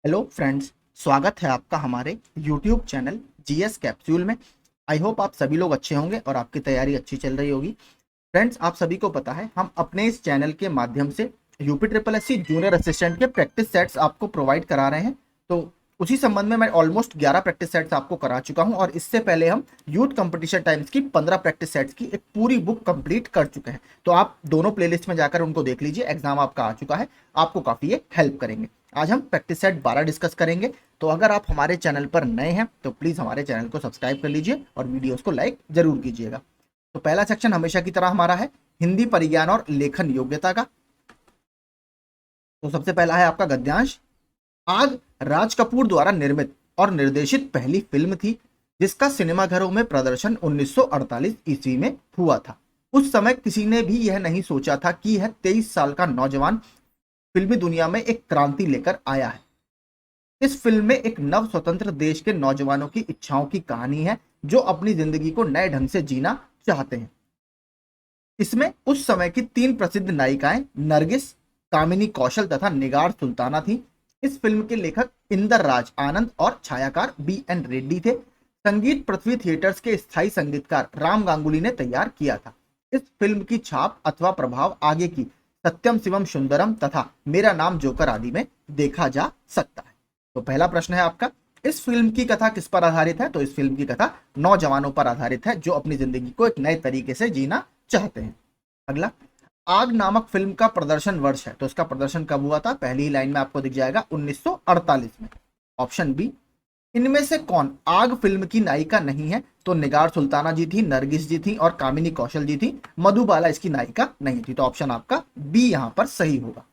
Hello friends, स्वागत है आपका हमारे YouTube चैनल जीएस कैप्सूल में। आई होप आप सभी लोग अच्छे होंगे और आपकी तैयारी अच्छी चल रही होगी। फ्रेंड्स, आप सभी को पता है हम अपने इस चैनल के माध्यम से UP triple S C junior assistant के प्रैक्टिस सेट्स आपको प्रोवाइड करा रहे हैं। तो उसी संबंध में मैं ऑलमोस्ट 11 प्रैक्टिस सेट्स आपको करा चुका हूं और इससे पहले हम यूथ कंपटीशन टाइम्स की 15 प्रैक्टिस सेट्स की एक पूरी बुक कंप्लीट कर चुके हैं। तो आप दोनों प्लेलिस्ट में जाकर उनको देख लीजिए, एग्जाम आपका आ चुका है, आपको काफी ये हेल्प करेंगे। आज हम प्रैक्टिस सेट 12 डिस्कस करेंगे। तो अगर आप हमारे चैनल पर नए हैं तो प्लीज हमारे चैनल को सब्सक्राइब कर लीजिए और वीडियोस को लाइक जरूर कीजिएगा। तो पहला सेक्शन हमेशा की तरह हमारा है हिंदी परिज्ञान और लेखन योग्यता का। तो सबसे पहला है आपका गद्यांश। आग राज कपूर द्वारा निर्मित और निर्देशित पहली फिल्म थी जिसका सिनेमाघरों में प्रदर्शन 1948 ईस्वी में हुआ था। उस समय किसी ने भी यह नहीं सोचा था कि यह 23 साल का नौजवान फिल्मी दुनिया में एक क्रांति लेकर आया है। इस फिल्म में एक नव स्वतंत्र देश के नौजवानों की इच्छाओं की कहानी है जो अपनी जिंदगी को नए ढंग से जीना चाहते हैं। इसमें उस समय की 3 प्रसिद्ध नायिकाएं नरगिस, कामिनी कौशल तथा निगार सुल्ताना थी। इस फिल्म के लेखक इंदर राज आनंद और छायाकार बी.एन. रेड्डी थे। संगीत पृथ्वी थिएटर्स के स्थायी संगीतकार राम गांगुली ने तैयार किया था। इस फिल्म की छाप अथवा प्रभाव आगे की सत्यम शिवम सुंदरम तथा मेरा नाम जोकर आदि में देखा जा सकता है। तो पहला प्रश्न है आपका, इस फिल्म की कथा किस पर आधारित है? तो इस फिल्म की कथा नौजवानों पर आधारित है जो अपनी जिंदगी को एक नए तरीके से जीना चाहते हैं। अगला, आग नामक फिल्म का प्रदर्शन वर्ष है, तो इसका प्रदर्शन कब हुआ था? पहली ही लाइन में आपको दिख जाएगा 1948 में। ऑप्शन बी, इनमें से कौन आग फिल्म की नायिका नहीं है? तो निगार सुल्ताना जी थी, नरगिस जी थी और कामिनी कौशल जी थी। मधुबाला इसकी नायिका नहीं थी। तो ऑप्शन आपका बी यहां पर सही होगा।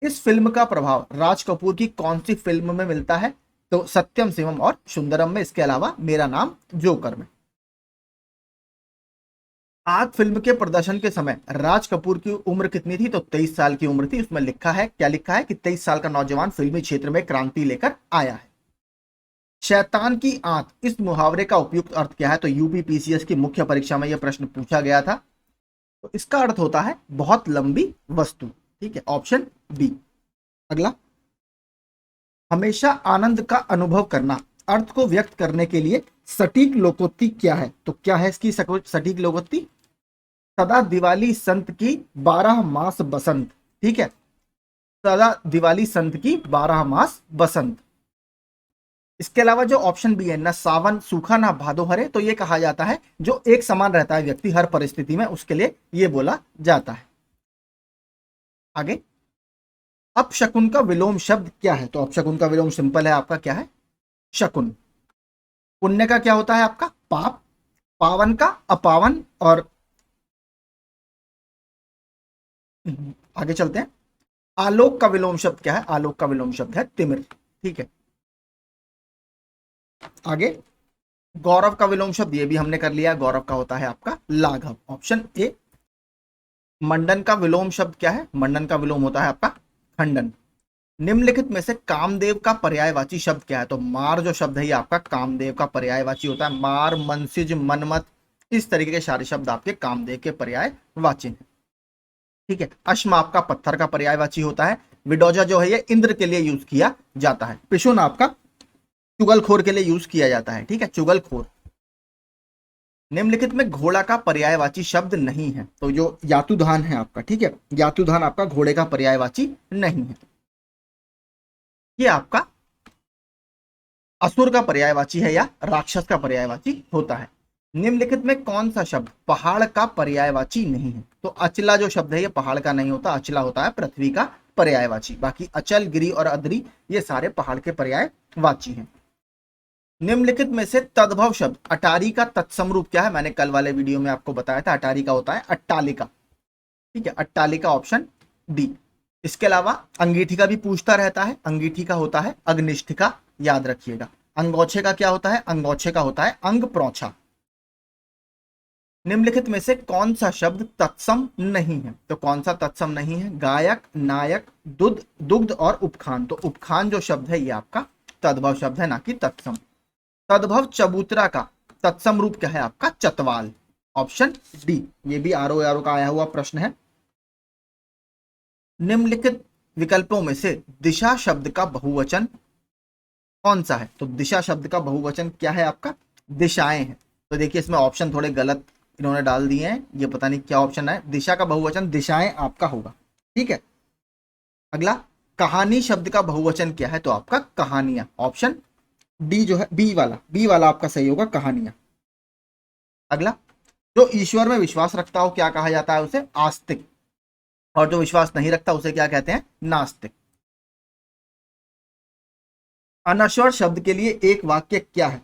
इस फिल्म का प्रभाव राज कपूर की कौन सी फिल्म में मिलता है? तो सत्यम शिवम और सुंदरम में, इसके अलावा मेरा नाम जोकर में। आग फिल्म के प्रदर्शन के समय राज कपूर की उम्र कितनी थी? तो 23 साल की उम्र थी। उसमें लिखा है, क्या लिखा है कि 23 साल का नौजवान फिल्मी क्षेत्र में क्रांति लेकर आया है। शैतान की आंत, इस मुहावरे का उपयुक्त अर्थ क्या है? तो यूपी पीसीएस की मुख्य परीक्षा में यह प्रश्न पूछा गया था। तो इसका अर्थ होता है बहुत लंबी वस्तु। ठीक है, ऑप्शन बी। अगला, हमेशा आनंद का अनुभव करना अर्थ को व्यक्त करने के लिए सटीक लोकोक्ति क्या है? तो क्या है इसकी सटीक लोकोक्ति? सदा दिवाली संत की 12 मास बसंत। ठीक है, सदा दिवाली संत की 12 मास बसंत। इसके अलावा जो ऑप्शन बी है, ना सावन सूखा ना भादो हरे, तो ये कहा जाता है जो एक समान रहता है व्यक्ति हर परिस्थिति में, उसके लिए ये बोला जाता है। आगे, अपशकुन का विलोम शब्द क्या है? तो अपशकुन का विलोम सिंपल है आपका, क्या है? शकुन। पुण्य का क्या होता है आपका? पाप। पावन का अपावन। और आगे चलते हैं, आलोक का विलोम शब्द क्या है? आलोक का विलोम शब्द है तिमिर। ठीक है, आगे, गौरव का विलोम शब्द, ये भी हमने कर लिया, गौरव का होता है आपका लाघव। Option A. मंडन का विलोम शब्द क्या है? मंडन का विलोम होता है आपका खंडन। निम्नलिखित में से कामदेव का पर्यायवाची शब्द क्या है? तो मार जो शब्द है ये आपका कामदेव का पर्यायवाची होता है। मार, मनसिज, मनमत, इस तरीके के सारे शब्द आपके कामदेव के पर्यायवाची हैं। ठीक है, अश्म आपका पत्थर का पर्यायवाची होता है। विडोजा जो है ये इंद्र के लिए यूज किया जाता है। पिशुन आपका चुगलखोर के लिए यूज किया जाता है। ठीक है, चुगलखोर। निम्नलिखित में घोड़ा का पर्यायवाची शब्द नहीं है, तो जो यातुधान है आपका, ठीक है, यातुधान आपका घोड़े का पर्यायवाची नहीं है। ये आपका असुर का पर्यायवाची है या राक्षस का पर्यायवाची होता है। निम्नलिखित में कौन सा शब्द पहाड़ का पर्यायवाची नहीं है? तो अचला जो शब्द है ये पहाड़ का नहीं होता, अचला होता है पृथ्वी का पर्यायवाची। बाकी अचल, गिरी और अद्री ये सारे पहाड़ के पर्यायवाची हैं। निम्नलिखित में से तद्भव शब्द अटारी का तत्सम रूप क्या है? मैंने कल वाले वीडियो में आपको बताया था, अटारी का होता है अट्टालिका। ठीक है, अट्टालिका ऑप्शन डी। इसके अलावा अंगीठी का भी पूछता रहता है, अंगीठी का होता है अग्निष्ठिका, याद रखिएगा। अंगोछे का क्या होता है? अंगोछे का होता है अंग प्रोछा। निम्नलिखित में से कौन सा शब्द तत्सम नहीं है? तो कौन सा तत्सम नहीं है? गायक, नायक, दुध, दुग्ध और उपखान। तो उपखान जो शब्द है ये आपका तद्भव शब्द है, ना कि तत्सम। तद्भव चबूतरा का तत्सम रूप क्या है आपका? चतवाल। Option D. ये भी आरो आरो का आया हुआ प्रश्न है। निम्नलिखित विकल्पों में से दिशा शब्द का बहुवचन कौन सा है? तो दिशा शब्द का बहुवचन क्या है आपका? दिशाएं हैं। तो देखिए इसमें ऑप्शन थोड़े गलत इन्होंने डाल दिए हैं, ये पता नहीं क्या ऑप्शन है। दिशा का बहुवचन दिशाएं आपका होगा। ठीक है। अगला, कहानी शब्द का बहुवचन क्या है? तो आपका कहानियां, ऑप्शन डी जो है, बी वाला आपका सही होगा, कहानियां। अगला, जो ईश्वर में विश्वास रखता हो क्या कहा जाता है? उसे आस्तिक। और जो विश्वास नहीं रखता उसे क्या कहते हैं? नास्तिक। अनश्वर शब्द के लिए एक वाक्य क्या है?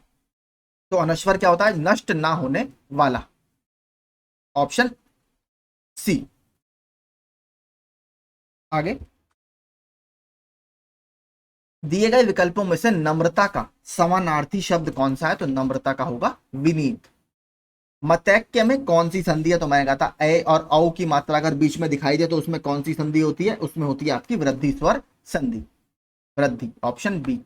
तो अनश्वर क्या होता है? नष्ट ना होने वाला, ऑप्शन सी। आगे, दिए गए विकल्पों में से नम्रता का समानार्थी शब्द कौन सा है? तो नम्रता का होगा विनीत। मतैक्य में कौन सी संधि है? तो मैंने कहा था ए और औ की मात्रा अगर बीच में दिखाई दे तो उसमें कौन सी संधि होती है? उसमें होती है आपकी वृद्धि स्वर संधि, वृद्धि, ऑप्शन बी।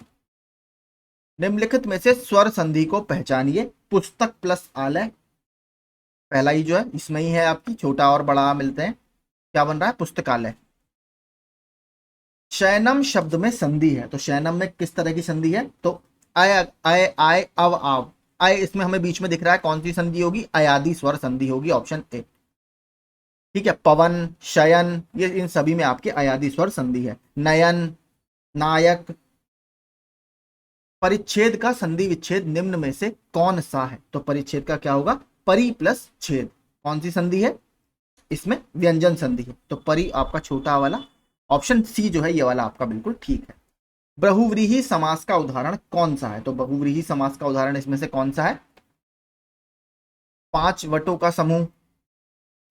निम्नलिखित में से स्वर संधि को पहचानिए। पुस्तक प्लस आलय, पहला ही जो है इसमें ही है आपकी, छोटा और बड़ा मिलते हैं, क्या बन रहा है? पुस्तकालय। शयनम शब्द में संधि है, तो शयनम में किस तरह की संधि है? तो अय अय आय अव आव, अय इसमें हमें बीच में दिख रहा है, कौन सी संधि होगी? अयादि स्वर संधि होगी, ऑप्शन ए। ठीक है, पवन, शयन, ये इन सभी में आपके अयादि स्वर संधि है। नयन, नायक। परिच्छेद का संधि विच्छेद निम्न में से कौन सा है? तो परिच्छेद का क्या होगा? परि प्लस छेद। कौन सी संधि है? इसमें व्यंजन संधि है, तो परि आपका छोटा वाला, ऑप्शन सी जो है ये वाला आपका बिल्कुल ठीक है। बहुव्रीहि समास का उदाहरण कौन सा है? तो बहुव्रीहि समास का उदाहरण इसमें से कौन सा है? पांच वटों का समूह,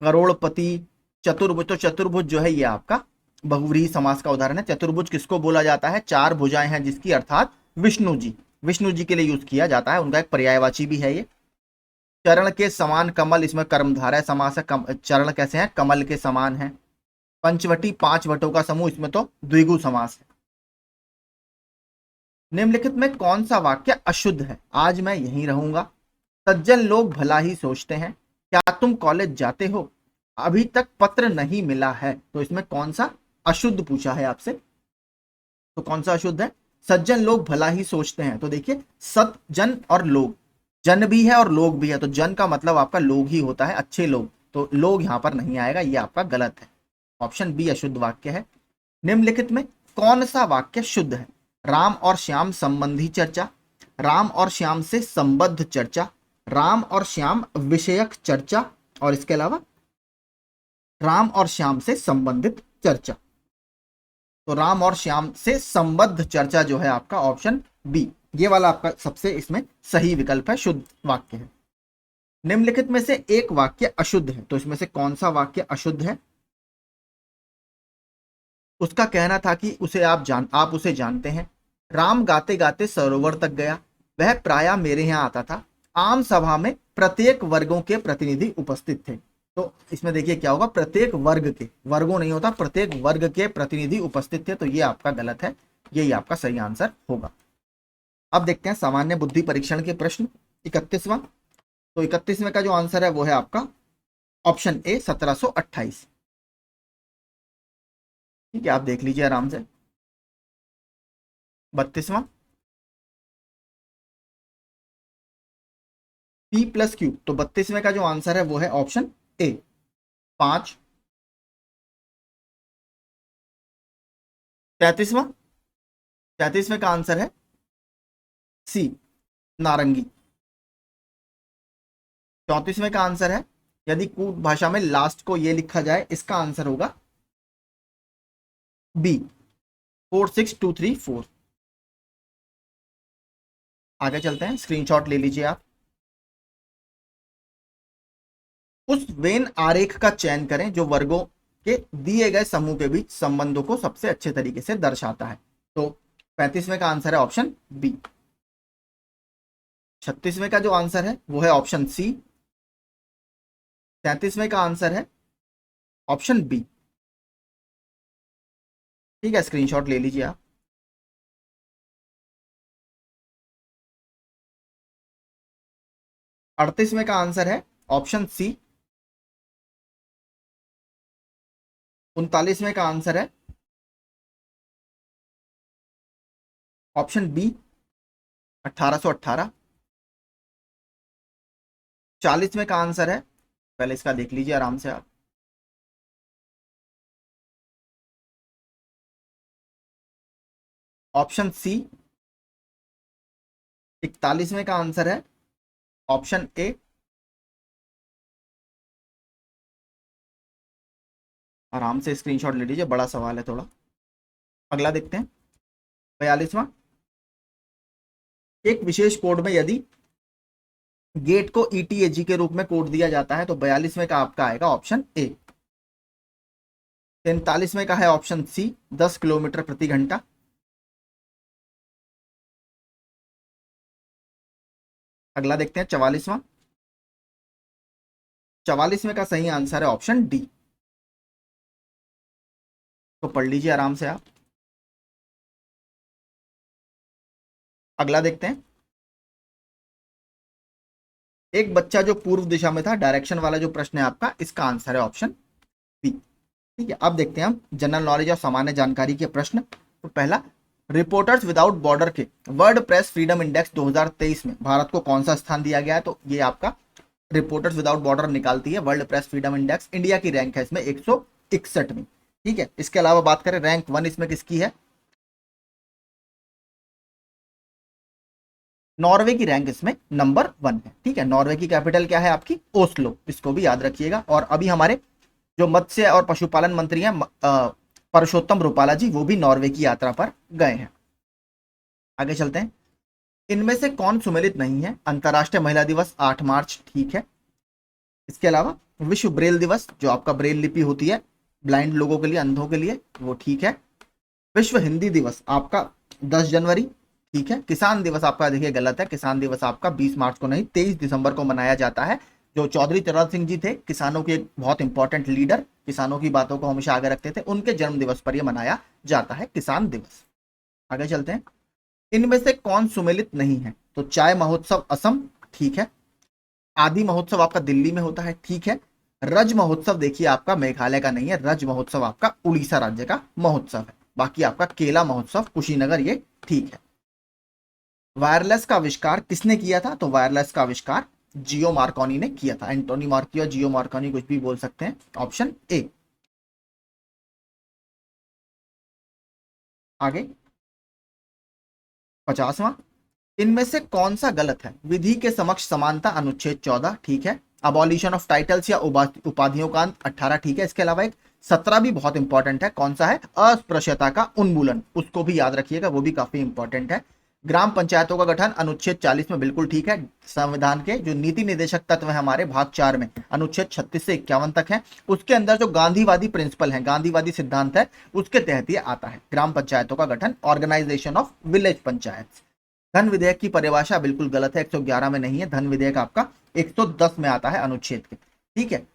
करोड़पति, चतुर्भुज। तो चतुर्भुज जो है ये आपका बहुव्रीहि समास का उदाहरण है। चतुर्भुज किसको बोला जाता है? चार भुजाएं हैं जिसकी, अर्थात विष्णु जी, विष्णु जी के लिए यूज किया जाता है, उनका एक पर्यायवाची भी है ये। चरण के समान कमल, इसमें कर्मधारय समास है। चरण कैसे हैं? कमल के समान है। पंचवटी, पांच वटों का समूह, इसमें तो द्विगु समास है। निम्नलिखित में कौन सा वाक्य अशुद्ध है? आज मैं यहीं रहूंगा, सज्जन लोग भला ही सोचते हैं, क्या तुम कॉलेज जाते हो, अभी तक पत्र नहीं मिला है। तो इसमें कौन सा अशुद्ध पूछा है आपसे? तो कौन सा अशुद्ध है? सज्जन लोग भला ही सोचते हैं, तो देखिए सत, जन और लोग, जन भी है और लोग भी है, तो जन का मतलब आपका लोग ही होता है, अच्छे लोग, तो लोग यहां पर नहीं आएगा, ये आपका गलत है, ऑप्शन बी अशुद्ध वाक्य है। निम्नलिखित में कौन सा वाक्य शुद्ध है? राम और श्याम संबंधी चर्चा, राम और श्याम से संबद्ध चर्चा, राम और श्याम विषयक चर्चा, और इसके अलावा राम और श्याम से संबंधित चर्चा। तो राम और श्याम से संबद्ध चर्चा जो है आपका ऑप्शन बी, ये वाला आपका सबसे इसमें सही विकल्प है, शुद्ध वाक्य है। निम्नलिखित में से एक वाक्य अशुद्ध है, तो इसमें से कौन सा वाक्य अशुद्ध है? उसका कहना था कि आप उसे जानते हैं। राम गाते गाते सरोवर तक गया, वह प्रायः मेरे यहाँ आता था, आम सभा में प्रत्येक वर्गों के प्रतिनिधि उपस्थित थे। तो इसमें देखिए क्या होगा? प्रत्येक वर्ग के, वर्गों नहीं होता, प्रत्येक वर्ग के प्रतिनिधि उपस्थित थे, तो ये आपका गलत है, यही आपका सही आंसर होगा। अब देखते हैं सामान्य बुद्धि परीक्षण के प्रश्न 31वां। तो 31वें का जो आंसर है वो है आपका ऑप्शन ए 1728। ठीक है, आप देख लीजिए आराम से। 32वां, पी प्लस क्यू, तो 32वें का जो आंसर है वो है ऑप्शन ए 5। 33वां, 33वें का आंसर है सी नारंगी। 34वें का आंसर है, यदि कूट भाषा में लास्ट को ये लिखा जाए, इसका आंसर होगा बी 46234। आगे चलते हैं, स्क्रीनशॉट ले लीजिए आप। उस वेन आरेख का चयन करें जो वर्गों के दिए गए समूह के बीच संबंधों को सबसे अच्छे तरीके से दर्शाता है। तो 35वें का आंसर है ऑप्शन बी। 36वें का जो आंसर है वो है ऑप्शन सी। 37वें का आंसर है ऑप्शन बी। ठीक है, स्क्रीनशॉट ले लीजिए आप। 38वें का आंसर है ऑप्शन सी। 39वें का आंसर है ऑप्शन बी। 1818। 40वें का आंसर है, पहले इसका देख लीजिए आराम से आप। ऑप्शन सी 41वें का आंसर है, ऑप्शन ए। आराम से स्क्रीनशॉट ले लीजिए, बड़ा सवाल है थोड़ा। अगला देखते हैं, 42वां। एक विशेष कोड में यदि गेट को ईटीएजी के रूप में कोड दिया जाता है तो 42वें का आपका आएगा ऑप्शन ए। 43वें का है ऑप्शन सी, 10 किलोमीटर प्रति घंटा। अगला देखते हैं 44वां। 44वें का सही आंसर है ऑप्शन डी। तो पढ़ लीजिए आराम से आप। अगला देखते हैं, एक बच्चा जो पूर्व दिशा में था, डायरेक्शन वाला जो प्रश्न है आपका, इसका आंसर है ऑप्शन बी। ठीक है, अब देखते हैं हम जनरल नॉलेज और सामान्य जानकारी के प्रश्न। तो पहला, रिपोर्टर्स विदाउट बॉर्डर के वर्ल्ड प्रेस फ्रीडम इंडेक्स 2023 में भारत को कौन सा स्थान दिया गया है? तो ये आपका रिपोर्टर्स विदाउट बॉर्डर निकालती है world press freedom index. India की रैंक है इसमें 161वीं। ठीक है, इसके अलावा बात करें रैंक 1 इसमें किसकी है? नॉर्वे की रैंक इसमें नंबर 1 है। ठीक है, नॉर्वे की कैपिटल क्या है आपकी? ओस्लो, इसको भी याद रखिएगा। और अभी हमारे जो मत्स्य और पशुपालन मंत्री हैं परषोत्तम रुपाला जी, वो भी नॉर्वे की यात्रा पर गए हैं। आगे चलते हैं, इनमें से कौन सुमेलित नहीं है? अंतर्राष्ट्रीय महिला दिवस 8 मार्च, ठीक है। इसके अलावा विश्व ब्रेल दिवस, जो आपका ब्रेल लिपि होती है ब्लाइंड लोगों के लिए, अंधों के लिए, वो ठीक है। विश्व हिंदी दिवस आपका 10 जनवरी, ठीक है। किसान दिवस आपका देखिए गलत है, किसान दिवस आपका 20 मार्च को नहीं 23 दिसंबर को मनाया जाता है। जो चौधरी चरण सिंह जी थे, किसानों के एक बहुत इंपॉर्टेंट लीडर, किसानों की बातों को हमेशा आगे रखते थे, उनके जन्म दिवस पर यह मनाया जाता है किसान दिवस। आगे चलते हैं, इनमें से कौन सुमेलित नहीं है? तो चाय महोत्सव असम, ठीक है। आदि महोत्सव आपका दिल्ली में होता है, ठीक है। रज महोत्सव देखिए आपका मेघालय का नहीं है, रज महोत्सव आपका उड़ीसा राज्य का महोत्सव है। बाकी आपका केला महोत्सव कुशीनगर, ये ठीक है। वायरलेस का आविष्कार किसने किया था? तो वायरलेस का आविष्कार जियो मार्कोनी ने किया था। एंटोनी मार्कियो, जियो मार्कोनी, कुछ भी बोल सकते हैं। Option A. आगे 50वां, इनमें से कौन सा गलत है? विधि के समक्ष समानता अनुच्छेद 14, ठीक है। अबॉलिशन ऑफ टाइटल्स या उपाधियों का अंत 18, ठीक है। इसके अलावा एक 17 भी बहुत इंपॉर्टेंट है, कौन सा है? अस्पृश्यता का उन्मूलन, उसको भी याद रखिएगा, वो भी काफी इंपॉर्टेंट है। ग्राम पंचायतों का गठन अनुच्छेद 40 में बिल्कुल ठीक है। संविधान के जो नीति निर्देशक तत्व है हमारे भाग 4 में, अनुच्छेद 36 से 51 तक है, उसके अंदर जो गांधीवादी प्रिंसिपल है, गांधीवादी सिद्धांत है, उसके तहत ये आता है ग्राम पंचायतों का गठन, ऑर्गेनाइजेशन ऑफ विलेज पंचायत। धन विधेयक की परिभाषा बिल्कुल गलत है, 111 में नहीं है। धन विधेयक आपका 110 में आता है अनुच्छेद के, ठीक है।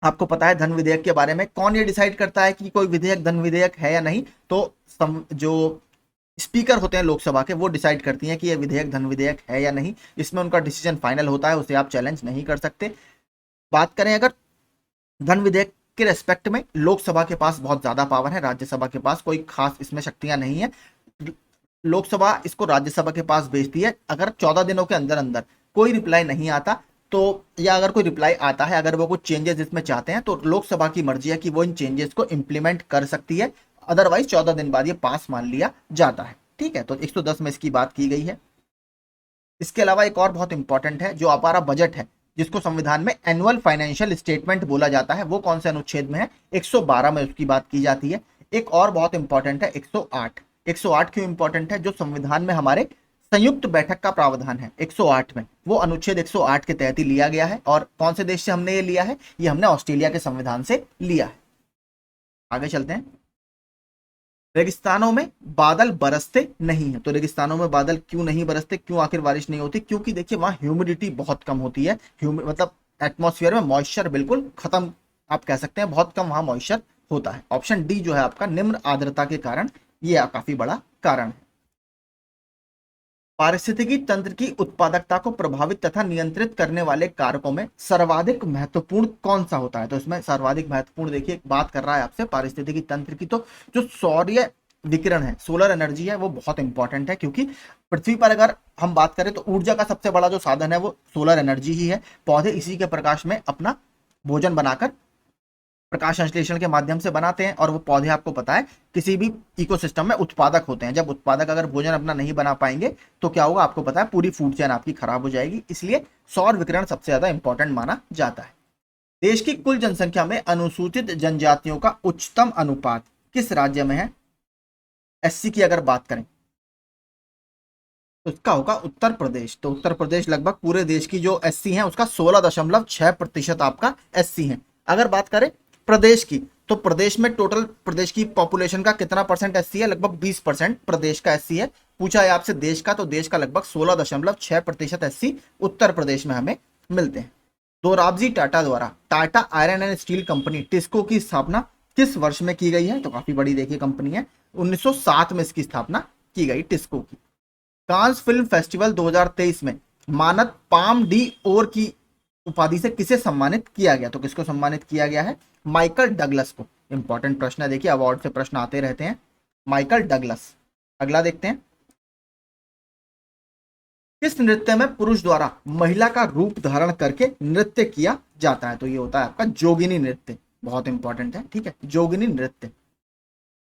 आपको पता है धन विधेयक के बारे में, कौन ये डिसाइड करता है कि कोई विधेयक धन विधेयक है या नहीं? तो जो स्पीकर होते हैं लोकसभा के, वो डिसाइड करती हैं कि ये विधेयक धन विधेयक है या नहीं। इसमें उनका डिसीजन फाइनल होता है, उसे आप चैलेंज नहीं कर सकते। बात करें अगर धन विधेयक के रेस्पेक्ट में, लोकसभा के पास बहुत ज्यादा पावर है, राज्यसभा के पास कोई खास इसमें शक्तियां नहीं है। लोकसभा इसको राज्यसभा के पास भेजती है। अगर 14 दिनों के अंदर अंदर कोई रिप्लाई नहीं आता तो, या अगर कोई रिप्लाई आता है, अगर वो कुछ चेंजेस इसमें चाहते हैं, तो लोकसभा की मर्जी है कि वो इन चेंजेस को इंप्लीमेंट कर सकती है। अदरवाइज 14 दिन बाद ये पास मान लिया जाता है, ठीक है। तो 110 में इसकी बात की गई है। इसके अलावा एक और बहुत इंपॉर्टेंट है, जो हमारा बजट है, जिसको संविधान में एनुअल फाइनेंशियल स्टेटमेंट बोला जाता है, वो कौन से अनुच्छेद में है? 112 में उसकी बात की जाती है। एक और बहुत इंपॉर्टेंट है 108। 108 क्यों इंपॉर्टेंट है? जो संविधान में हमारे संयुक्त बैठक का प्रावधान है 108 में, वो अनुच्छेद 108 के तहत ही लिया गया है। और कौन से देश से हमने ये लिया है? ये हमने ऑस्ट्रेलिया के संविधान से लिया है। आगे चलते हैं, रेगिस्तानों में बादल बरसते नहीं है। तो रेगिस्तानों में बादल क्यों नहीं बरसते, क्यों आखिर बारिश नहीं होती? क्योंकि देखिए वहां ह्यूमिडिटी बहुत कम होती है। मतलब एटमॉस्फेयर में मॉइस्चर बिल्कुल खत्म, आप कह सकते हैं, बहुत कम वहां मॉइस्चर होता है। ऑप्शन डी जो है आपका, निम्न आर्द्रता के कारण, ये काफी बड़ा कारण है। पारिस्थितिकी तंत्र की उत्पादकता को प्रभावित तथा नियंत्रित करने वाले कारकों में सर्वाधिक महत्वपूर्ण कौन सा होता है? तो इसमें सर्वाधिक महत्वपूर्ण देखिए बात कर रहा है आपसे पारिस्थितिकी तंत्र की, तो जो सौर्य विकिरण है, सोलर एनर्जी है, वो बहुत इंपॉर्टेंट है, क्योंकि पृथ्वी पर अगर हम बात करें तो ऊर्जा का सबसे बड़ा जो साधन है वो सोलर एनर्जी ही है। पौधे इसी के प्रकाश में अपना भोजन बनाकर प्रकाश संश्लेषण के माध्यम से बनाते हैं, और वो पौधे आपको पता है किसी भी इकोसिस्टम में उत्पादक होते हैं। जब उत्पादक अगर भोजन अपना नहीं बना पाएंगे तो क्या होगा, आपको पता है पूरी फूड चेन आपकी खराब हो जाएगी। इसलिए सौर विकिरण सबसे ज्यादा इंपॉर्टेंट माना जाता है। देश की कुल जनसंख्या में अनुसूचित जनजातियों का उच्चतम अनुपात किस राज्य में है? एससी की अगर बात करें तो इसका होगा उत्तर प्रदेश। तो उत्तर प्रदेश लगभग पूरे देश की जो एससी है उसका 16.6% आपका एससी है। अगर बात करें प्रदेश की, तो प्रदेश में टोटल प्रदेश की पॉपुलेशन का कितना परसेंट एससी है? लगभग 20% प्रदेश का एससी है। पूछा है आपसे देश का, तो देश का लगभग 16.6% एससी उत्तर प्रदेश में हमें मिलते हैं। दोराबजी टाटा द्वारा Tata iron and steel company TISCO की स्थापना किस वर्ष में की गई है? तो काफी बड़ी देखिए कंपनी है, 1907 में इसकी स्थापना की गई टिस्को की। कांस फिल्म फेस्टिवल 2023 में मानद पाम डी ओर की उपाधि से किसे सम्मानित किया गया? तो किसको सम्मानित किया गया है? माइकल डगलस को। इंपॉर्टेंट प्रश्न है, देखिए अवार्ड से प्रश्न आते रहते हैं। Michael Douglas. अगला देखते हैं, किस नृत्य में पुरुष द्वारा महिला का रूप धारण करके नृत्य किया जाता है? तो ये होता है आपका जोगिनी नृत्य, बहुत इंपॉर्टेंट है, ठीक है, जोगिनी नृत्य।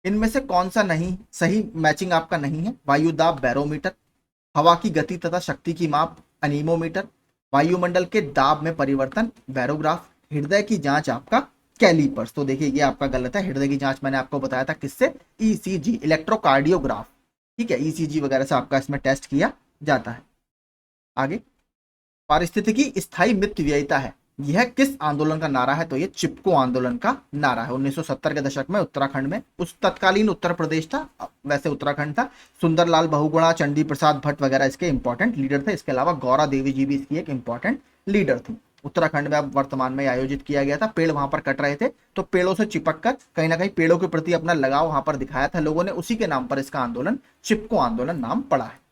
इनमें से कौन सा नहीं सही मैचिंग आपका नहीं है? वायुदाब बैरोमीटर, हवा की गति तथा शक्ति की माप अनीमोमीटर, वायुमंडल के दाब में परिवर्तन बैरोग्राफ, हृदय की जांच आपका कैलीपर्स। तो देखिए ये आपका गलत है। हृदय की जांच मैंने आपको बताया था किससे? ईसीजी, इलेक्ट्रोकार्डियोग्राफ, ठीक है, ईसीजी वगैरह से आपका इसमें टेस्ट किया जाता है। आगे, पारिस्थितिकी स्थायी मितव्ययिता है, यह किस आंदोलन का नारा है? तो ये चिपको आंदोलन का नारा है। 1970 के दशक में उत्तराखंड में, उस तत्कालीन उत्तर प्रदेश था, वैसे उत्तराखंड था, सुंदरलाल बहुगुणा, चंडी प्रसाद भट्ट वगैरह इसके इंपॉर्टेंट लीडर थे। इसके अलावा गौरा देवी जी भी इसकी एक इंपॉर्टेंट लीडर थी। उत्तराखंड में अब वर्तमान में आयोजित किया गया था। पेड़ वहां पर कट रहे थे, तो पेड़ों से चिपक कर कहीं ना कहीं पेड़ों के प्रति अपना लगाव वहां पर दिखाया था लोगों ने, उसी के नाम पर इसका आंदोलन चिपको आंदोलन नाम पड़ा है।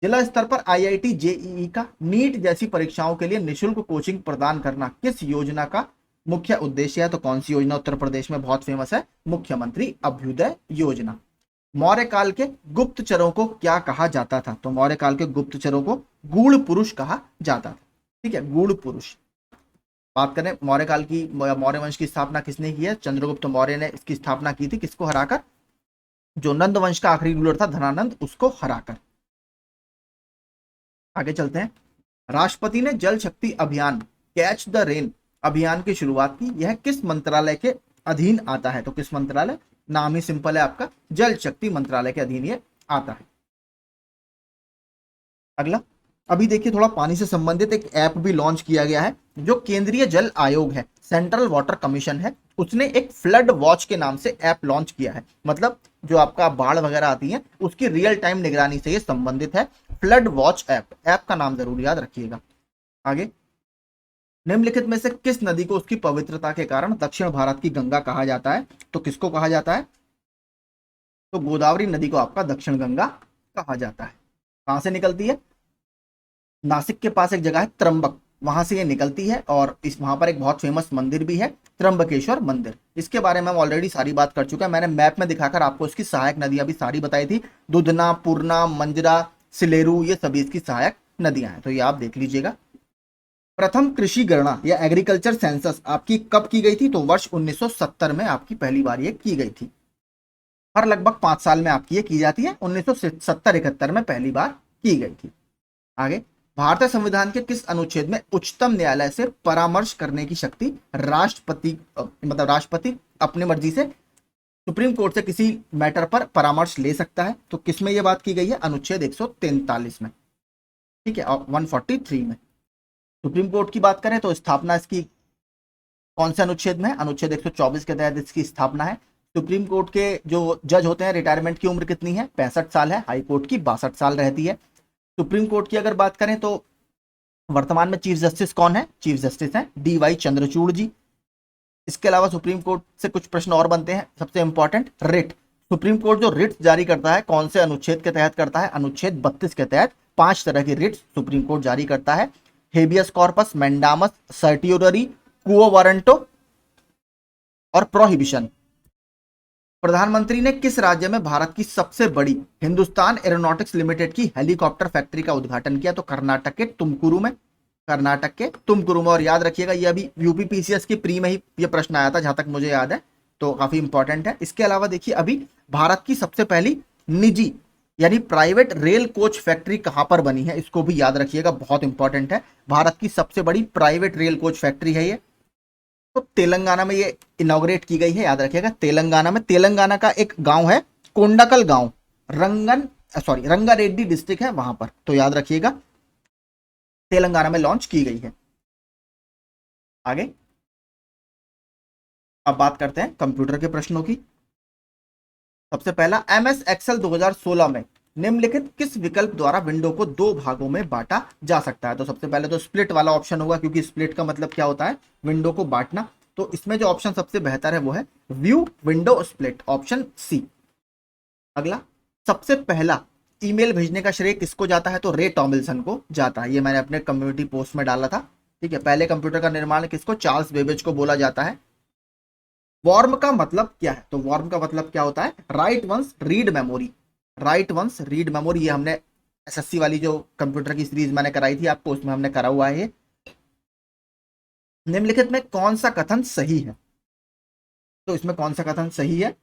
जिला स्तर पर आईआईटी जेईई का नीट जैसी परीक्षाओं के लिए निशुल्क कोचिंग प्रदान करना किस योजना का मुख्य उद्देश्य है? तो कौन सी योजना उत्तर प्रदेश में बहुत फेमस है? मुख्यमंत्री अभ्युदय योजना। मौर्य काल के गुप्तचरों को क्या कहा जाता था? तो मौर्य काल के गुप्तचरों को गूढ़ पुरुष कहा जाता था, ठीक है, गूढ़ पुरुष। बात करें मौर्य काल की, मौर्य वंश की स्थापना किसने की है? चंद्रगुप्त मौर्य ने इसकी स्थापना की थी। किसको हराकर? जो नंद वंश का आखिरी रूलर था धनानंद, उसको हराकर। आगे चलते हैं। राष्ट्रपति ने जल शक्ति अभियान कैच द रेन अभियान की शुरुआत की, यह किस मंत्रालय के अधीन आता है? तो किस मंत्रालय? नाम ही सिंपल है आपका, जल शक्ति मंत्रालय के अधीन ये आता है। अगला, अभी देखिए थोड़ा पानी से संबंधित एक ऐप भी लॉन्च किया गया है। जो केंद्रीय जल आयोग है, सेंट्रल वाटर कमीशन है, उसने एक फ्लड वॉच के नाम से ऐप लॉन्च किया है। मतलब जो आपका बाढ़ वगैरह आती है उसकी रियल टाइम निगरानी से ये संबंधित है। फ्लड वॉच ऐप का नाम जरूर याद रखिएगा। आगे, निम्नलिखित में से किस नदी को उसकी पवित्रता के कारण दक्षिण भारत की गंगा कहा जाता है? तो किसको कहा जाता है? तो गोदावरी नदी को आपका दक्षिण गंगा कहा जाता है। कहां से निकलती है? नासिक के पास एक जगह है त्र्यंबक, वहां से ये निकलती है, और इस वहां पर एक बहुत फेमस मंदिर भी है, त्र्यंबकेश्वर मंदिर। इसके बारे में हम ऑलरेडी सारी बात कर चुका है, मैंने मैप में दिखाकर आपको इसकी सहायक नदियां भी सारी बताई थी। दुधना, पूर्णा, मंजरा, सिलेरू, ये सभी इसकी सहायक नदियां हैं, तो ये आप देख लीजिएगा। प्रथम कृषि गणना या एग्रीकल्चर सेंसस आपकी कब की गई थी? तो वर्ष 1970 में आपकी पहली बार ये की गई थी। हर लगभग 5 साल में आपकी ये की जाती है। 1970-71 में पहली बार की गई थी। आगे, भारतीय संविधान के किस अनुच्छेद में उच्चतम न्यायालय से परामर्श करने की शक्ति राष्ट्रपति अपनी मर्जी से सुप्रीम कोर्ट से किसी मैटर पर परामर्श ले सकता है? तो किसमें यह बात की गई है? अनुच्छेद 143 में, ठीक है, और 143 में। सुप्रीम कोर्ट की बात करें तो स्थापना इसकी कौन से अनुच्छेद में है? अनुच्छेद 124 के तहत इसकी स्थापना है। सुप्रीम कोर्ट के जो जज होते हैं रिटायरमेंट की उम्र कितनी है? 65 साल है। हाई कोर्ट की 62 साल रहती है। सुप्रीम कोर्ट की अगर बात करें तो वर्तमान में चीफ जस्टिस कौन है? चीफ जस्टिस हैं DY चंद्रचूड़ जी। इसके अलावा सुप्रीम कोर्ट से कुछ प्रश्न और बनते हैं। सबसे इंपॉर्टेंट, रिट। सुप्रीम कोर्ट जो रिट जारी करता है कौन से अनुच्छेद के तहत करता है? अनुच्छेद 32 के तहत 5 तरह की रिट सुप्रीम कोर्ट जारी करता है। हेबियस कॉर्पस, मैंडामस, सर्टियोररी, क्वो वारंटो और प्रोहिबिशन। प्रधानमंत्री ने किस राज्य में भारत की सबसे बड़ी हिंदुस्तान एरोनॉटिक्स लिमिटेड की हेलीकॉप्टर फैक्ट्री का उद्घाटन किया? तो कर्नाटक के तुमकुरु में, कर्नाटक के तुमकुरु में। और याद रखिएगा ये अभी यूपीपीसीएस की प्री में ही ये प्रश्न आया था जहां तक मुझे याद है, तो काफी इंपॉर्टेंट है। इसके अलावा देखिए अभी भारत की सबसे पहली निजी यानी प्राइवेट रेल कोच फैक्ट्री कहां पर बनी है, इसको भी याद रखिएगा, बहुत इंपॉर्टेंट है। भारत की सबसे बड़ी प्राइवेट रेल कोच फैक्ट्री है ये, तो तेलंगाना में ये इनॉग्रेट की गई है, याद रखिएगा तेलंगाना में। तेलंगाना का एक गांव है कोंडाकल गांव, रंगारेड्डी डिस्ट्रिक्ट है वहां पर, तो याद रखिएगा तेलंगाना में लॉन्च की गई है। आगे अब बात करते हैं कंप्यूटर के प्रश्नों की। सबसे पहला, एमएस एक्सेल 2016 में निम्नलिखित किस विकल्प द्वारा विंडो को दो भागों में बांटा जा सकता है? तो सबसे पहले तो स्प्लिट वाला ऑप्शन होगा, क्योंकि स्प्लिट का मतलब क्या होता है, विंडो को बांटना। तो इसमें जो ऑप्शन सबसे बेहतर है वो है view window split, option C. अगला, सबसे पहला ईमेल भेजने का श्रेय किसको जाता है? तो रे टॉमिल्सन को जाता है, ये मैंने अपने कम्युनिटी पोस्ट में डाला था। ठीक है, पहले कंप्यूटर का निर्माण किसको, चार्ल्स बेबेज को बोला जाता है। वॉर्म का मतलब क्या है? तो वॉर्म का मतलब क्या होता है, write once read memory, write once read memory. ये हमने एसएससी वाली जो कंप्यूटर की सीरीज मैंने कराई थी आपको, उसमें हमने करा हुआ है ये। निम्नलिखित में कौन सा कथन सही है? तो इसमें कौन सा कथन सही है,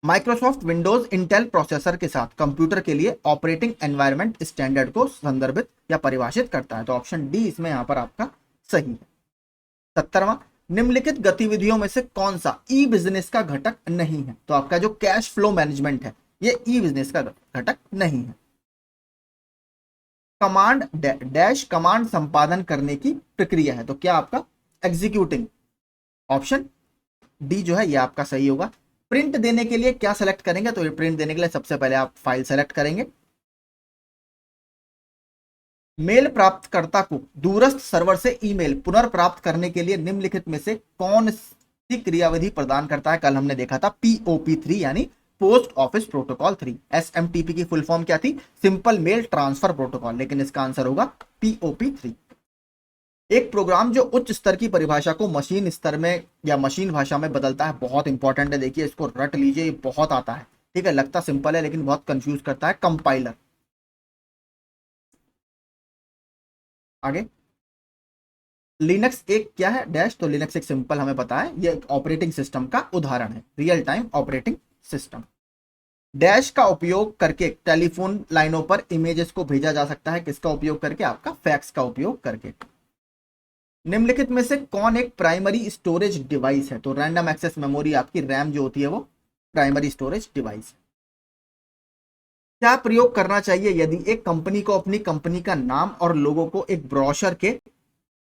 माइक्रोसॉफ्ट विंडोज इंटेल प्रोसेसर के साथ कंप्यूटर के लिए ऑपरेटिंग एनवायरनमेंट स्टैंडर्ड को संदर्भित या परिभाषित करता है, तो ऑप्शन डी इसमें यहां पर आपका सही है। 70वां, निम्नलिखित गतिविधियों में से कौन सा ई बिजनेस का घटक नहीं है? तो आपका जो कैश फ्लो मैनेजमेंट है ये ई बिजनेस का घटक नहीं है। कमांड डैश कमांड संपादन करने की प्रक्रिया है, तो क्या आपका एग्जीक्यूटिंग, ऑप्शन डी जो है ये आपका सही होगा। प्रिंट देने के लिए क्या सेलेक्ट करेंगे? तो ये प्रिंट देने के लिए सबसे पहले आप फाइल सेलेक्ट करेंगे। मेल प्राप्तकर्ता को दूरस्थ सर्वर से ईमेल पुनर्प्राप्त करने के लिए निम्नलिखित में से कौन सी क्रियाविधि प्रदान करता है? कल हमने देखा था POP3 यानी पोस्ट ऑफिस प्रोटोकॉल 3। SMTP की फुल फॉर्म क्या थी? सिंपल मेल ट्रांसफर प्रोटोकॉल, लेकिन इसका आंसर होगा POP3। एक प्रोग्राम जो उच्च स्तर की परिभाषा को मशीन स्तर में या मशीन भाषा में बदलता है, बहुत इंपॉर्टेंट है, देखिए इसको रट लीजिए, ये बहुत आता है। ठीक है, लगता सिंपल है लेकिन बहुत कंफ्यूज करता है, कंपाइलर। आगे, लिनक्स एक क्या है डैश? तो लिनक्स एक सिंपल हमें पता है, ये ऑपरेटिंग सिस्टम का उदाहरण है, real time operating system. Dash का उपयोग करके टेलीफोन लाइनों पर इमेजेस को भेजा जा सकता है, किसका उपयोग करके? आपका फैक्स का उपयोग करके। निम्नलिखित में से कौन एक प्राइमरी स्टोरेज डिवाइस है? तो रैंडम एक्सेस मेमोरी, आपकी रैम जो होती है वो प्राइमरी स्टोरेज डिवाइस है। क्या प्रयोग करना चाहिए यदि एक कंपनी को अपनी कंपनी का नाम और लोगो को एक ब्रोशर के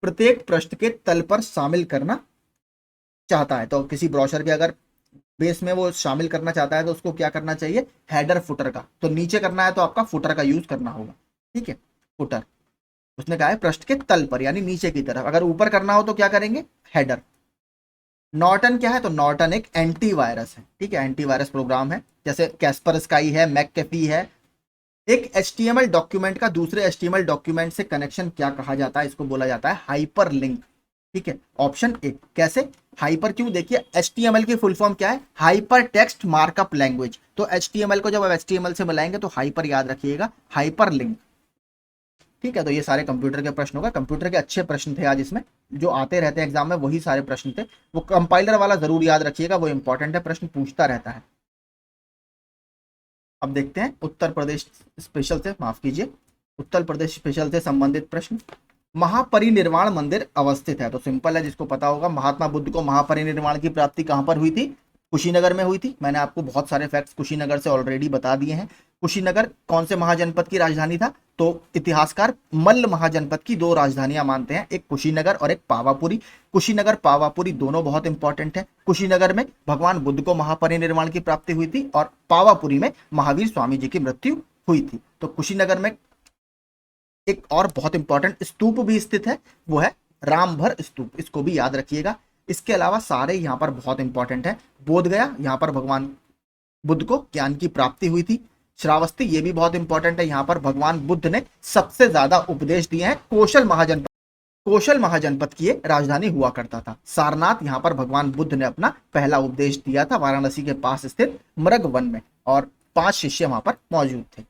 प्रत्येक पृष्ठ के तल पर शामिल करना चाहता है? तो किसी ब्रोशर के अगर बेस में वो शामिल करना चाहता है तो उसको क्या करना चाहिए, हेडर फुटर का। तो नीचे करना है तो आपका फुटर का यूज करना होगा। ठीक है, फुटर, उसने कहा है पृष्ठ के तल पर यानी नीचे की तरफ। अगर ऊपर करना हो तो क्या करेंगे, हेडर। नॉर्टन क्या है? तो नॉर्टन एक एंटीवायरस है। ठीक है, एंटीवायरस प्रोग्राम है, जैसे कैस्पर स्काई है, मैककेफी है। एक HTML डॉक्यूमेंट का दूसरे HTML डॉक्यूमेंट से कनेक्शन क्या कहा जाता है? इसको बोला जाता है हाइपर लिंक। ठीक है, ऑप्शन ए। कैसे हाइपर, क्यों? देखिए HTML की फुल फॉर्म क्या है, हाइपर टेक्स्ट मार्कअप लैंग्वेज। तो HTML को जब आप HTML से मिलाएंगे तो हाइपर याद रखिएगा, हाइपर लिंक। ठीक है, तो ये सारे कंप्यूटर के प्रश्न होगा। कंप्यूटर के अच्छे प्रश्न थे आज इसमें, जो आते रहते हैं एग्जाम में वही सारे प्रश्न थे। वो कंपाइलर वाला जरूर याद रखिएगा, वो इंपॉर्टेंट है, प्रश्न पूछता रहता है। अब देखते हैं उत्तर प्रदेश स्पेशल से, माफ कीजिए, उत्तर प्रदेश स्पेशल से संबंधित प्रश्न। महापरिनिर्वाण मंदिर अवस्थित है? तो सिंपल है, जिसको पता होगा, महात्मा बुद्ध को महापरिनिर्वाण की प्राप्ति कहां पर हुई थी? कुशीनगर में हुई थी। मैंने आपको बहुत सारे फैक्ट्स कुशीनगर से ऑलरेडी बता दिए हैं। कुशीनगर कौन से महाजनपद की राजधानी था? तो इतिहासकार मल्ल महाजनपद की दो राजधानियां मानते हैं, एक कुशीनगर और एक पावापुरी। कुशीनगर पावापुरी दोनों बहुत इंपॉर्टेंट है। कुशीनगर में भगवान बुद्ध को महापरिनिर्वाण की प्राप्ति हुई थी और पावापुरी में महावीर स्वामी जी की मृत्यु हुई थी। तो कुशीनगर में एक और बहुत इंपॉर्टेंट स्तूप भी स्थित है, वो है रामभर स्तूप, इसको भी याद रखिएगा। इसके अलावा सारे यहाँ पर बहुत इंपॉर्टेंट है। बोध गया, यहाँ पर भगवान बुद्ध को ज्ञान की प्राप्ति हुई थी। श्रावस्ती, ये भी बहुत इंपॉर्टेंट है, यहाँ पर भगवान बुद्ध ने सबसे ज्यादा उपदेश दिए हैं। कौशल महाजनपद कौशल महाजनपद की ये राजधानी हुआ करता था। सारनाथ, यहाँ पर भगवान बुद्ध ने अपना पहला उपदेश दिया था, वाराणसी के पास स्थित मृग वन में, और 5 शिष्य वहां पर मौजूद थे।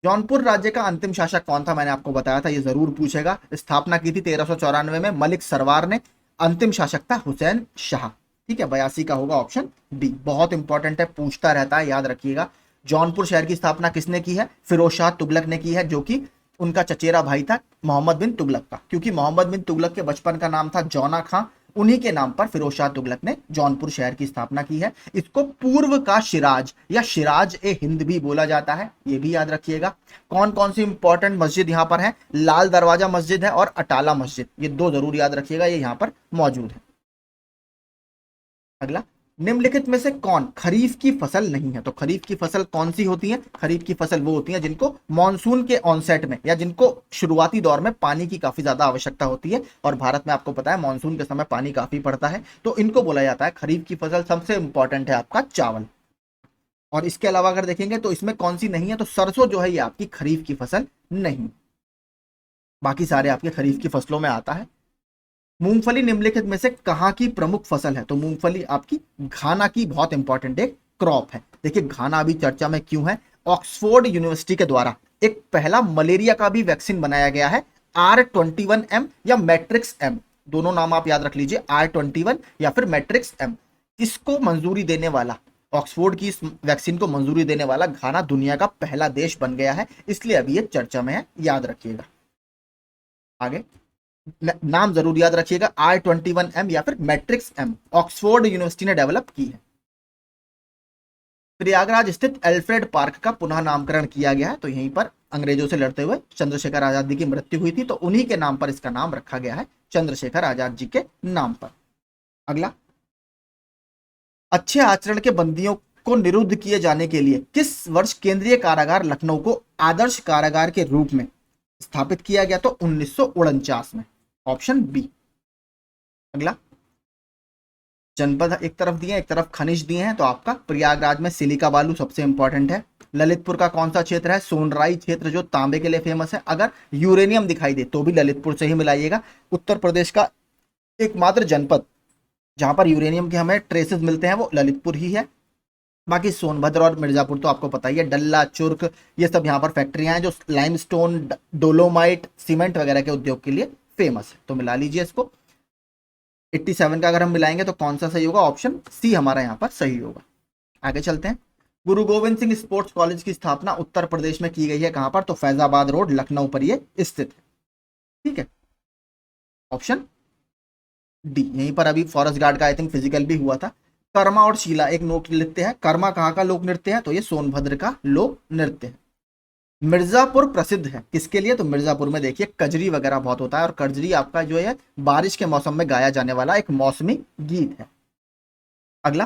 जौनपुर राज्य का अंतिम शासक कौन था, मैंने आपको बताया था, ये जरूर पूछेगा। स्थापना की थी 1394 में मलिक सरवार ने। अंतिम शासक था हुसैन शाह। ठीक है, 82 का होगा ऑप्शन बी। बहुत इंपॉर्टेंट है, पूछता रहता है, याद रखिएगा। जौनपुर शहर की स्थापना किसने की है? फिरोज शाह तुगलक ने की है, जो कि उनका चचेरा भाई था मोहम्मद बिन तुगलक का, क्योंकि मोहम्मद बिन तुगलक के बचपन का नाम था जौना खां। उन्हीं के नाम पर फिरोज शाह तुगलक ने जौनपुर शहर की स्थापना की है। इसको पूर्व का शिराज या शिराज ए हिंद भी बोला जाता है, ये भी याद रखिएगा। कौन कौन सी इंपॉर्टेंट मस्जिद यहाँ पर है? लाल दरवाजा मस्जिद है और अटाला मस्जिद, ये 2 जरूर याद रखिएगा, ये यहाँ पर मौजूद है। अगला, निम्नलिखित में से कौन खरीफ की फसल नहीं है? तो खरीफ की फसल कौन सी होती है? खरीफ की फसल वो होती है जिनको मॉनसून के ऑनसेट में या जिनको शुरुआती दौर में पानी की काफी ज्यादा आवश्यकता होती है, और भारत में आपको पता है मॉनसून के समय पानी काफी पड़ता है, तो इनको बोला जाता है खरीफ की फसल। सबसे इंपॉर्टेंट है आपका चावल। और इसके अलावा अगर देखेंगे तो इसमें कौन सी नहीं है, तो सरसों जो है ये आपकी खरीफ की फसल नहीं, बाकी सारे आपके खरीफ की फसलों में आता है। मूंगफली निम्नलिखित में से कहाँ की प्रमुख फसल है? तो मूंगफली आपकी घाना की बहुत इंपॉर्टेंट एक क्रॉप है। देखिए घाना अभी चर्चा में क्यों है? ऑक्सफोर्ड यूनिवर्सिटी के द्वारा एक पहला मलेरिया का भी वैक्सीन बनाया गया है, R21M या मैट्रिक्स एम, दोनों नाम आप याद रख लीजिए, R21 या फिर मैट्रिक्स एम। इसको मंजूरी देने वाला, ऑक्सफोर्ड की इस वैक्सीन को मंजूरी देने वाला घाना दुनिया का पहला देश बन गया है, इसलिए अभी ये चर्चा में है, याद रखिएगा। आगे नाम जरूर याद रखिएगा, R21M या फिर मैट्रिक्स एम, ऑक्सफोर्ड यूनिवर्सिटी ने डेवलप की है। प्रयागराज स्थित एल्फ्रेड पार्क का पुनः नामकरण किया गया है, तो यहीं पर अंग्रेजों से लड़ते हुए चंद्रशेखर आजाद जी की मृत्यु हुई थी, तो उन्हीं के नाम पर इसका नाम रखा गया है, चंद्रशेखर आजाद जी के नाम पर। अगला, अच्छे आचरण के बंदियों को निरुद्ध किए जाने के लिए किस वर्ष केंद्रीय कारागार लखनऊ को आदर्श कारागार के रूप में स्थापित किया गया? तो 1949 में, ऑप्शन बी। अगला, जनपद एक तरफ दिए, एक तरफ खनिज दिए हैं, तो आपका प्रयागराज में सिलिका बालू सबसे इंपॉर्टेंट है। ललितपुर का कौन सा क्षेत्र है? सोनराई क्षेत्र, जो तांबे के लिए फेमस है। अगर यूरेनियम दिखाई दे तो भी ललितपुर से ही मिलाइएगा। उत्तर प्रदेश का एकमात्र जनपद जहां पर यूरेनियम के हमें ट्रेसेस मिलते हैं वो ललितपुर ही है। बाकी सोनभद्र और मिर्जापुर तो आपको पता ही है, डल्ला, चुर्क, ये सब यहाँ पर फैक्ट्रियां हैं जो लाइमस्टोन, डोलोमाइट, सीमेंट वगैरह के उद्योग के लिए फेमस है, तो मिला लीजिए इसको। 87 का अगर हम मिलाएंगे तो कौन सा सही होगा? ऑप्शन सी हमारा यहाँ पर सही होगा। आगे चलते हैं। गुरु गोविंद सिंह स्पोर्ट्स कॉलेज की स्थापना उत्तर प्रदेश में की गई है, कहां पर? तो फैजाबाद रोड, लखनऊ पर ये स्थित है। ठीक है, ऑप्शन डी। यहीं पर अभी फॉरेस्ट गार्ड का आई थिंक फिजिकल भी हुआ था। कर्मा और शीला एक नोट लिखते हैं। कर्मा कहाँ का लोक नृत्य है? तो ये सोनभद्र का लोक नृत्य है। मिर्जापुर प्रसिद्ध है किसके लिए? तो मिर्जापुर में देखिए कजरी वगैरह बहुत होता है, और कजरी आपका जो है बारिश के मौसम में गाया जाने वाला एक मौसमी गीत है। अगला,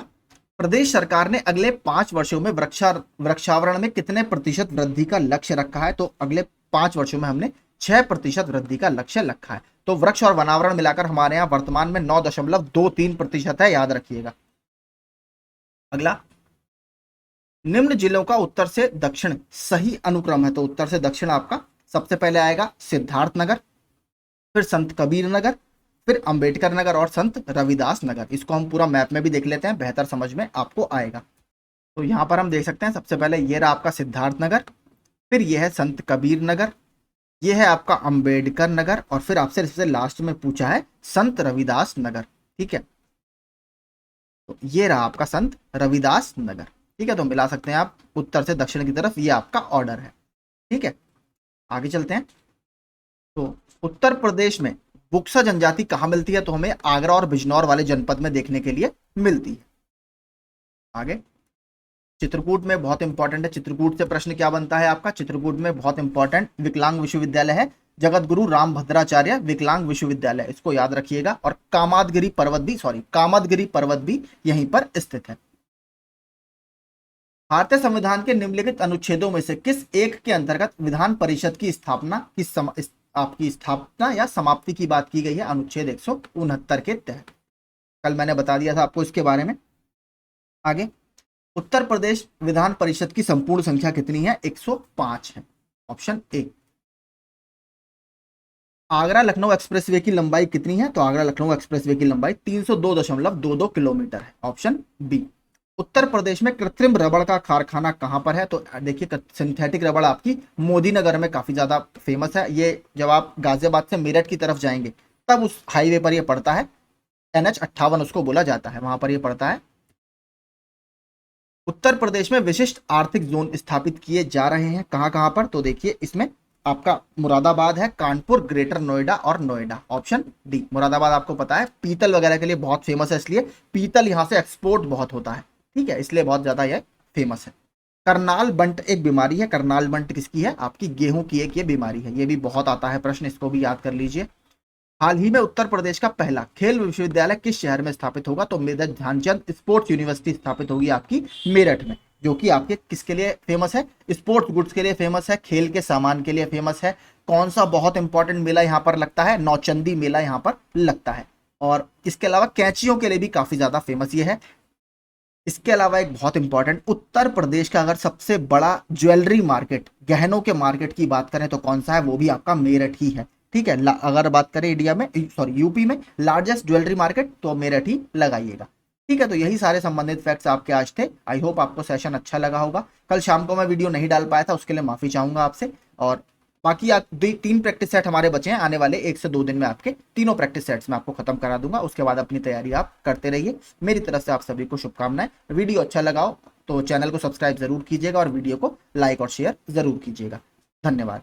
प्रदेश सरकार ने अगले 5 वर्षों में वृक्षावरण में कितने प्रतिशत वृद्धि का लक्ष्य रखा है? तो अगले 5 वर्षों में हमने 6% वृद्धि का लक्ष्य रखा है। तो वृक्ष और वनावरण मिलाकर हमारे यहाँ वर्तमान में 9.23% है, याद रखिएगा। अगला, निम्न जिलों का उत्तर से दक्षिण सही अनुक्रम है, तो उत्तर से दक्षिण आपका सबसे पहले आएगा सिद्धार्थनगर, फिर संत कबीर नगर, फिर अंबेडकर नगर और संत रविदास नगर। इसको हम पूरा मैप में भी देख लेते हैं, बेहतर समझ में आपको आएगा। तो यहां पर हम देख सकते हैं, सबसे पहले ये रहा आपका सिद्धार्थ नगर, फिर यह है संत कबीर नगर, यह है आपका अंबेडकर नगर, और फिर आपसे सबसे लास्ट में पूछा है संत रविदास नगर। ठीक है, तो ये रहा आपका संत रविदास नगर। ठीक है, तो मिला सकते हैं आप उत्तर से दक्षिण की तरफ, ये आपका ऑर्डर है। ठीक है, आगे चलते हैं। तो उत्तर प्रदेश में बुक्सा जनजाति कहां मिलती है? तो हमें आगरा और बिजनौर वाले जनपद में देखने के लिए मिलती है। आगे, चित्रकूट में बहुत इंपॉर्टेंट है। चित्रकूट से प्रश्न क्या बनता है आपका? चित्रकूट में बहुत इंपॉर्टेंट विकलांग विश्वविद्यालय है, जगत गुरु राम भद्राचार्य विकलांग विश्वविद्यालय, इसको याद रखिएगा। और कामादगिरी पर्वत भी यहीं पर स्थित है। भारतीय संविधान के निम्नलिखित अनुच्छेदों में से किस एक के अंतर्गत विधान परिषद की स्थापना की आपकी स्थापना या समाप्ति की बात की गई है? अनुच्छेद 169 के तहत। कल मैंने बता दिया था आपको इसके बारे में। आगे, उत्तर प्रदेश विधान परिषद की संपूर्ण संख्या कितनी है? 105 है, option A. Agra Lucknow expressway की लंबाई कितनी है? तो आगरा लखनऊ एक्सप्रेसवे की लंबाई 302.22 किलोमीटर है, ऑप्शन बी। उत्तर प्रदेश में कृत्रिम रबड़ का कारखाना कहां पर है? तो देखिए सिंथेटिक रबड़ आपकी मोदी नगर में काफी ज्यादा फेमस है। ये जब आप गाजियाबाद से मेरठ की तरफ जाएंगे तब उस हाईवे पर ये पड़ता है, NH 58 उसको बोला जाता है, वहां पर ये पड़ता है। उत्तर प्रदेश में विशिष्ट आर्थिक जोन स्थापित किए जा रहे हैं, कहां कहां पर? तो देखिए इसमें आपका मुरादाबाद है, कानपुर, ग्रेटर नोएडा और नोएडा, ऑप्शन डी। मुरादाबाद आपको पता है पीतल वगैरह के लिए बहुत फेमस है, इसलिए पीतल यहां से एक्सपोर्ट बहुत होता है, ठीक है, इसलिए बहुत ज्यादा यह फेमस है। करनाल बंट एक बीमारी है, करनाल बंट किसकी है? आपकी गेहूं की एक ये बीमारी है, ये भी बहुत आता है प्रश्न, इसको भी याद कर लीजिए। हाल ही में उत्तर प्रदेश का पहला खेल विश्वविद्यालय किस शहर में स्थापित होगा? तो मेजर ध्यानचंद स्पोर्ट्स यूनिवर्सिटी स्थापित होगी आपकी मेरठ में, जो कि आपके किसके लिए फेमस है? स्पोर्ट्स गुड्स के लिए फेमस है, खेल के सामान के लिए फेमस है। कौन सा बहुत इंपॉर्टेंट मेला यहाँ पर लगता है? नौचंदी मेला यहाँ पर लगता है। और इसके अलावा कैंचियों के लिए भी काफी ज्यादा फेमस ये है। इसके अलावा एक बहुत इंपॉर्टेंट, उत्तर प्रदेश का अगर सबसे बड़ा ज्वेलरी मार्केट, गहनों के मार्केट की बात करें तो कौन सा है? वो भी आपका मेरठ ही है, ठीक है। अगर बात करें इंडिया में, सॉरी यूपी में लार्जेस्ट ज्वेलरी मार्केट, तो मेरठ ही लगाइएगा, ठीक है। तो यही सारे संबंधित फैक्ट्स आपके आज थे। आई होप आपको सेशन अच्छा लगा होगा। कल शाम को मैं वीडियो नहीं डाल पाया था, उसके लिए माफी चाहूंगा आपसे। और बाकी आप 3 प्रैक्टिस सेट हमारे बचे हैं, आने वाले 1 से 2 दिन में आपके तीनों प्रैक्टिस सेट्स में आपको खत्म करा दूंगा। उसके बाद अपनी तैयारी आप करते रहिए। मेरी तरफ से आप सभी को शुभकामनाएं। वीडियो अच्छा लगा हो तो चैनल को सब्सक्राइब जरूर कीजिएगा और वीडियो को लाइक और शेयर जरूर कीजिएगा। धन्यवाद।